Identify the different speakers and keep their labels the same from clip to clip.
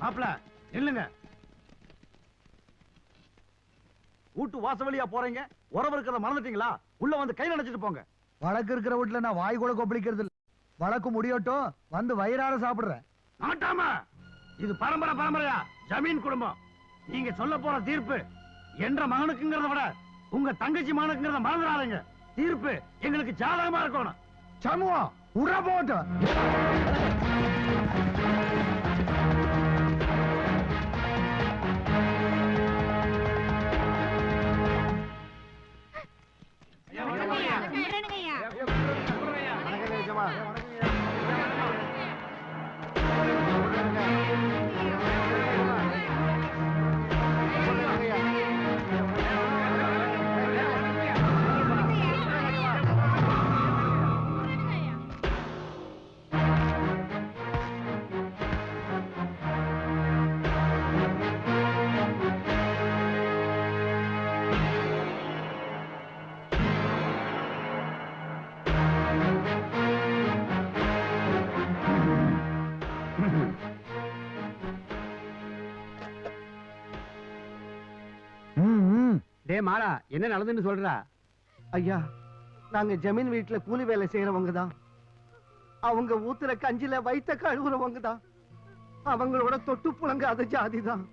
Speaker 1: மாப்ள இல்லங்க, வீட்டு வாசவழியா போறீங்க, உறவு இருக்கிறத மறந்துட்டீங்களா? உள்ள வந்து கை நினைச்சிட்டு போங்க.
Speaker 2: வழக்கு இருக்கிற வீட்டுல நான் வாய் கூட கொப்பளிக்கிறது இல்ல. வழக்கு முடியட்டும், வந்து வயிறார சாப்பிடுறேன்.
Speaker 1: நாட்டாம, இது பரம்பரை பரம்பரையா ஜமீன் குடும்பம். நீங்க சொல்ல போற தீர்ப்பு என்ற மகனுக்குங்கிறத விட உங்க தங்கச்சி மகனுக்குங்கிறத மறந்துடாதீங்க. தீர்ப்பு எங்களுக்கு ஜாதகமா இருக்கணும்.
Speaker 2: சமூகம் உற போட்டு
Speaker 1: மாலா, என்ன நடந்துன்னு சொல்றா?
Speaker 3: ஐயா, நாங்க ஜமீன் வீட்டுல கூலி வேலை செய்யறவங்க தான். அவங்க ஊத்துற கஞ்சில வைத்த கழுவுறவங்க தான். அவங்களோட தொட்டு புழங்காத ஜாதி தான்.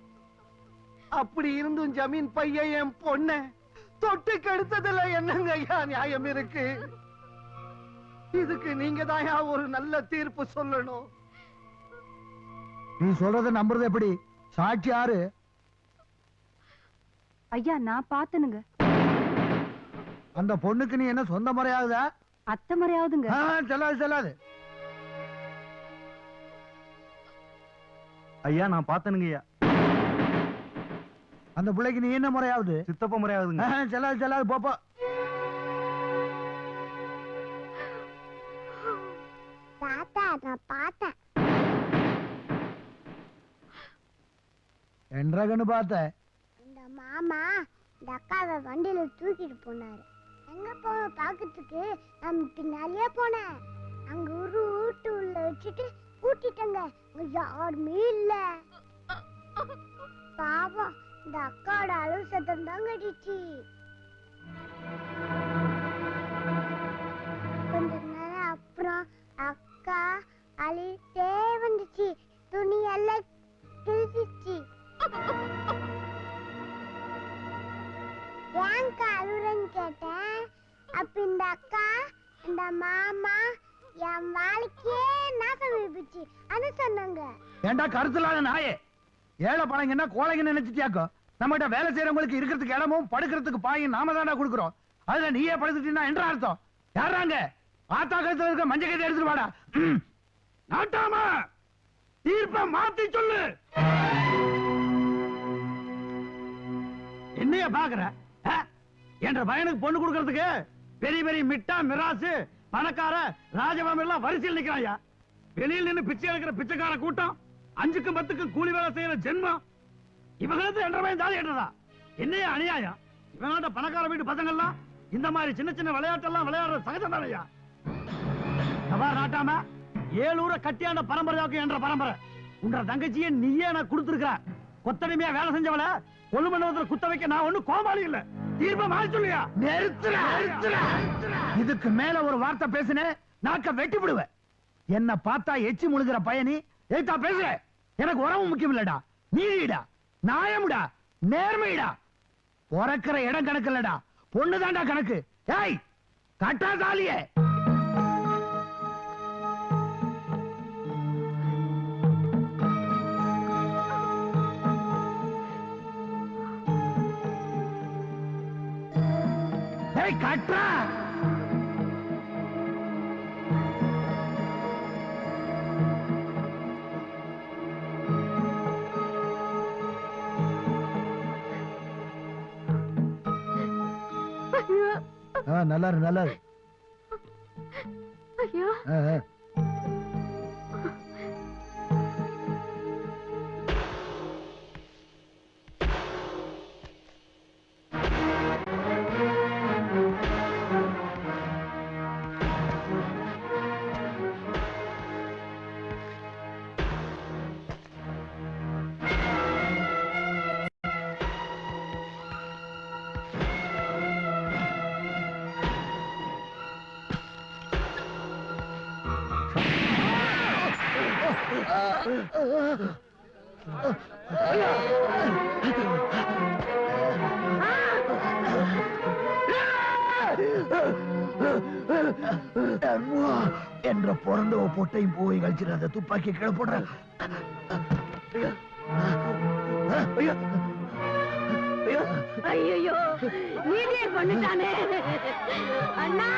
Speaker 3: அப்படி இருந்தும் ஜமீன் பையன் என் பொண்ண தொட்டு கெடுத்ததுல என்னங்க ஐயா நியாயம் இருக்கு? இதுக்கு நீங்க தான் ஒரு நல்ல தீர்ப்பு சொல்லணும்.
Speaker 2: நீ சொல்றத நம்புறது எப்படி? சாட்சி யாரு?
Speaker 4: ஐயா, நான் பாத்தனுங்க.
Speaker 2: அந்த பொண்ணுக்கு நீ என்ன சொந்த முறையாகுதா?
Speaker 4: அத்தை முறையாவதுங்க.
Speaker 2: செல்லாது செல்லாது.
Speaker 1: ஐயா, நான் பார்த்தனுங்க ஐயா.
Speaker 2: அந்த பிள்ளைக்கு நீ என்ன முறையாவது?
Speaker 1: சித்தப்ப முறையாவதுங்க.
Speaker 2: செல்லாது செல்லாது, போப்போ.
Speaker 5: நான் பார்த்தேன்.
Speaker 2: என்றகன்னு பார்த்த
Speaker 5: மாமா இந்த அக்காவை வண்டியில தூக்கிட்டு போனாரு. எங்க போன பாக்கிறதுக்கு நான் பின்னாலேயே போனேன். அங்க ஒரு வீட்டு உள்ள வச்சுட்டு கூட்டிட்டங்க. யாருமே இல்ல. பாவம், இந்த அக்காவோட அழுவு சத்தம் தான் கட்டிச்சு. கொஞ்ச நேரம் அப்புறம் அக்கா அழுத்தே வந்துச்சு. துணி எல்லாம் கிழிச்சிச்சு. ஏன்க்கா அழுறன்னு கேட்டேன். அப்ப இந்த அக்கா இந்த மாமா என் வாழ்க்கையே நாசம் வைப்பிச்சு அது சொன்னாங்க.
Speaker 2: ஏண்டா கருத்துலாத நாயே, ஏழை பழங்கன்னா கோழைங்க நினைச்சிட்டியாக்கோ? நம்மகிட்ட வேலை செய்யறவங்களுக்கு இருக்கிறதுக்கு இடமும் படுக்கிறதுக்கு பாயும் நாம தாண்டா கொடுக்குறோம். அதுல நீயே படுத்துட்டீங்கன்னா என்ற அர்த்தம்? யாராங்க ஆத்தா கருத்துல இருக்க மஞ்சள் கதை எடுத்துட்டு வாடா.
Speaker 1: நாட்டாம, தீர்ப்பை மாத்தி சொல்லு. என்னைய பாக்குற? என்ற பையனுக்கு பொண்ணு கொடுக்கறதுக்கு பெரிய பெரிய மிட்டா மிராசு பணக்கார ராஜபாம எல்லாம் வரிசையில் நிக்கிறாயா. வெளியில் நின்று பிச்சை எடுக்கிற பிச்சைக்கார கூட்டம், 5க்கும் 10க்கும் கூலி வேலை செய்யற ஜென்மம், இவங்களுக்கு 2.5 தாலி ஏற்றதா? என்னையா அநியாயம்? இவங்கள்ட்ட பணக்கார வீட்டு பசங்க எல்லாம் இந்த மாதிரி சின்ன சின்ன விளையாட்டெல்லாம் விளையாடுற சகஜம் தானையா? நாட்டாம, 7 ஊரை கட்டியாண்ட பரம்பரையாக்கும் என்ற பரம்பரை உன்ற தங்கச்சியை நீயே நான் கொடுத்துருக்க. கொத்தடிமையா வேலை செஞ்சவள கொள்ளு மண்டபத்தில் குத்த வைக்க நான் ஒண்ணு கோமாளி இல்ல. தீர்ப்பை மாறி சொல்லியா?
Speaker 2: இதுக்கு மேல ஒரு வார்த்தை பேசுனே நாக்க வெட்டி விடுவேன். என்ன பார்த்தா எச்சி முழுகிற பயணி ஏத்தா பேசுற. எனக்கு உறவு முக்கியம் இல்லடா, நீதிடா, நியாயம்டா, நேர்மைடா. உறக்கிற இடம் கணக்கு இல்லடா, பொண்ணுதான்டா கணக்கு. ஏய், கட்டா தாலியே. கட்டா நல்லா இரு, நல்லா இரு.
Speaker 4: ஐயா,
Speaker 2: என்ற பிறந்தவ பொட்டையும் போய் கழிச்சிட்டு அந்த துப்பாக்கி கீழே போடுற.
Speaker 4: ஐயோ நீதியை கொண்டுட்டானே அண்ணா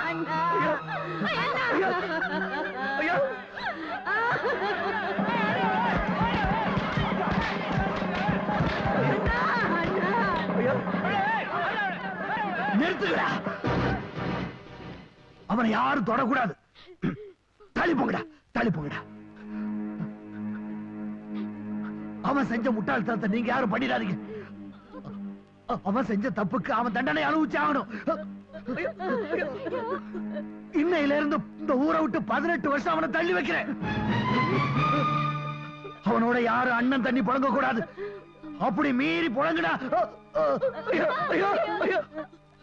Speaker 4: அண்ணா
Speaker 2: நிறுத்துடா. அவனை யாரும் தொடக்கூடாது. தள்ளி போங்கடா, தள்ளி போங்கடா. அவன் செஞ்ச முட்டாள்தனத்தை நீங்க யாரும் பண்ணிடாதீங்க. அவன் செஞ்ச தப்புக்கு அவன் தண்டனை அனுபவிச்சு ஆகணும். இன்னையில இருந்து இந்த ஊரை விட்டு 18 வருஷம் அவனை தள்ளி வைக்கிறேன். அவனோட யாரும் அண்ணன் தண்ணி புழங்க கூடாது. அப்படி மீறி புழங்குடா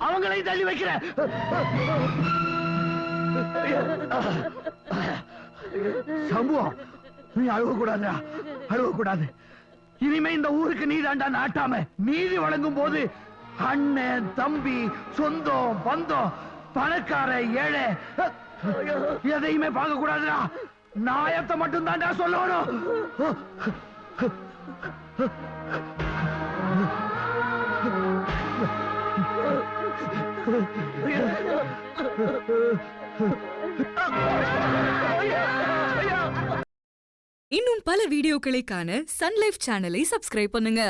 Speaker 2: அவங்களையும் தள்ளி வைக்கிறேன். சம்பவம் நீ அழுவ கூடாதுடா, அழுவ கூடாது. இனிமே இந்த ஊருக்கு நீ தாண்டா நாட்டாம. நீதி வழங்கும் போது அண்ணன் தம்பி சொந்தம் பந்தம் பணக்கார ஏழை எதையுமே பார்க்க கூடாதுடா. நாயத்தை மட்டும் தாண்டா சொல்லணும்.
Speaker 6: இன்னும் பல வீடியோக்களை காண சன் லைஃப் சேனலை சப்ஸ்கிரைப் பண்ணுங்க.